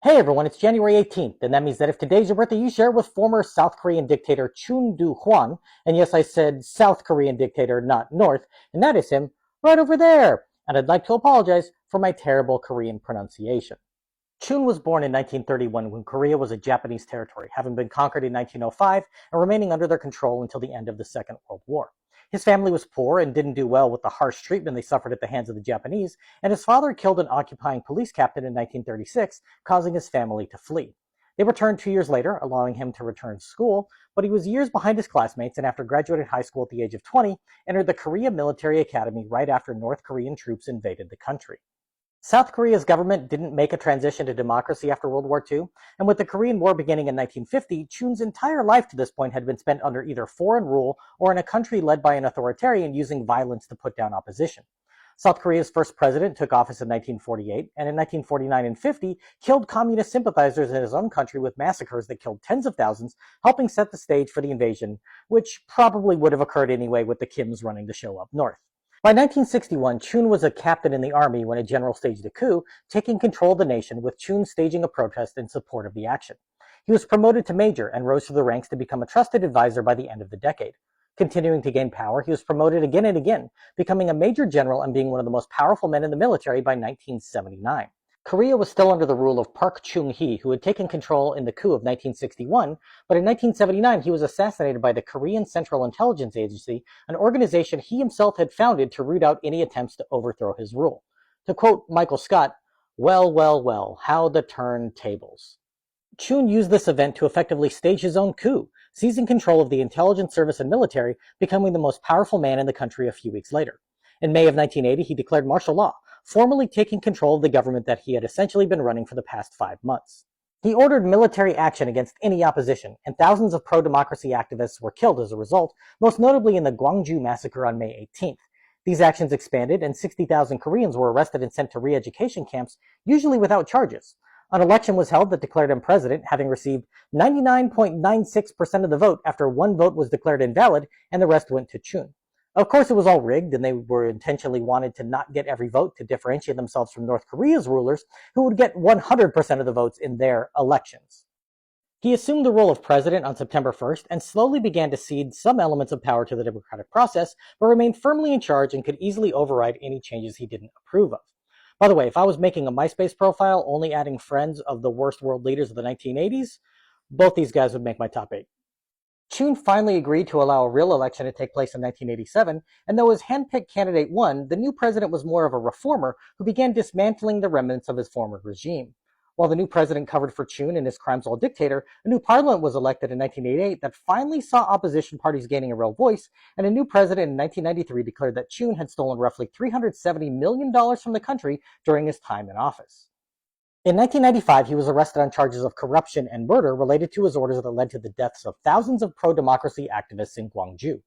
Hey everyone, it's January 18th, and that means that if today's your birthday, you share it with former South Korean dictator Chun Doo-Hwan. And yes, I said South Korean dictator, not North, and that is him right over there. And I'd like to apologize for my terrible Korean pronunciation. Chun was born in 1931 when Korea was a Japanese territory, having been conquered in 1905 and remaining under their control until the end of the Second World War. His family was poor and didn't do well with the harsh treatment they suffered at the hands of the Japanese, and his father killed an occupying police captain in 1936, causing his family to flee. They returned 2 years later, allowing him to return to school, but he was years behind his classmates, and after graduating high school at the age of 20, entered the Korea Military Academy right after North Korean troops invaded the country. South Korea's government didn't make a transition to democracy after World War II, and with the Korean War beginning in 1950, Chun's entire life to this point had been spent under either foreign rule or in a country led by an authoritarian using violence to put down opposition. South Korea's first president took office in 1948, and in 1949 and 50 killed communist sympathizers in his own country with massacres that killed tens of thousands, helping set the stage for the invasion, which probably would have occurred anyway with the Kims running the show up north. By 1961, Chun was a captain in the army when a general staged a coup, taking control of the nation, with Chun staging a protest in support of the action. He was promoted to major and rose through the ranks to become a trusted advisor by the end of the decade. Continuing to gain power, he was promoted again and again, becoming a major general and being one of the most powerful men in the military by 1979. Korea was still under the rule of Park Chung-hee, who had taken control in the coup of 1961, but in 1979 he was assassinated by the Korean Central Intelligence Agency, an organization he himself had founded to root out any attempts to overthrow his rule. To quote Michael Scott, "Well, well, well, how the turntables." Chun used this event to effectively stage his own coup, seizing control of the intelligence service and military, becoming the most powerful man in the country a few weeks later. In May of 1980, he declared martial law, formally taking control of the government that he had essentially been running for the past 5 months. He ordered military action against any opposition, and thousands of pro-democracy activists were killed as a result, most notably in the Gwangju massacre on May 18th. These actions expanded, and 60,000 Koreans were arrested and sent to re-education camps, usually without charges. An election was held that declared him president, having received 99.96% of the vote after one vote was declared invalid, and the rest went to Chun. Of course, it was all rigged, and they were intentionally wanted to not get every vote to differentiate themselves from North Korea's rulers, who would get 100% of the votes in their elections. He assumed the role of president on September 1st and slowly began to cede some elements of power to the democratic process, but remained firmly in charge and could easily override any changes he didn't approve of. By the way, if I was making a MySpace profile only adding friends of the worst world leaders of the 1980s, both these guys would make my top 8. Chun finally agreed to allow a real election to take place in 1987, and though his hand-picked candidate won, the new president was more of a reformer who began dismantling the remnants of his former regime. While the new president covered for Chun and his crimes while dictator, a new parliament was elected in 1988 that finally saw opposition parties gaining a real voice, and a new president in 1993 declared that Chun had stolen roughly $370 million from the country during his time in office. In 1995, he was arrested on charges of corruption and murder related to his orders that led to the deaths of thousands of pro-democracy activists in Gwangju.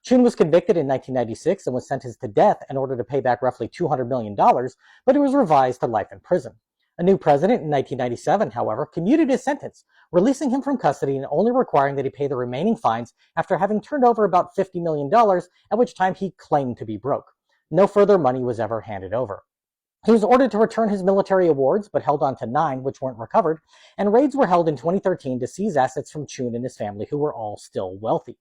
Chun was convicted in 1996 and was sentenced to death in order to pay back roughly $200 million, but he was revised to life in prison. A new president in 1997, however, commuted his sentence, releasing him from custody and only requiring that he pay the remaining fines after having turned over about $50 million, at which time he claimed to be broke. No further money was ever handed over. He was ordered to return his military awards, but held on to 9, which weren't recovered, and raids were held in 2013 to seize assets from Chun and his family, who were all still wealthy.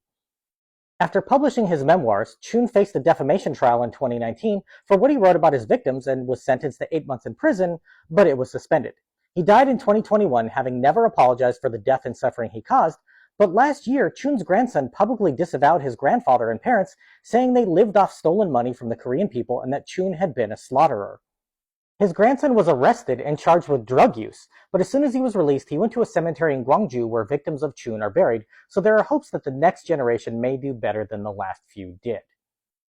After publishing his memoirs, Chun faced a defamation trial in 2019 for what he wrote about his victims and was sentenced to 8 months in prison, but it was suspended. He died in 2021, having never apologized for the death and suffering he caused, but last year, Chun's grandson publicly disavowed his grandfather and parents, saying they lived off stolen money from the Korean people and that Chun had been a slaughterer. His grandson was arrested and charged with drug use, but as soon as he was released, he went to a cemetery in Gwangju where victims of Chun are buried, so there are hopes that the next generation may do better than the last few did.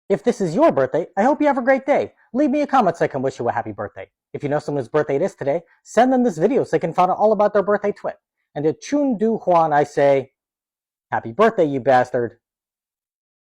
If this is your birthday, I hope you have a great day. Leave me a comment so I can wish you a happy birthday. If you know someone's birthday it is today, send them this video so they can find out all about their birthday twin. And to Chun Doo-Hwan I say, happy birthday, you bastard.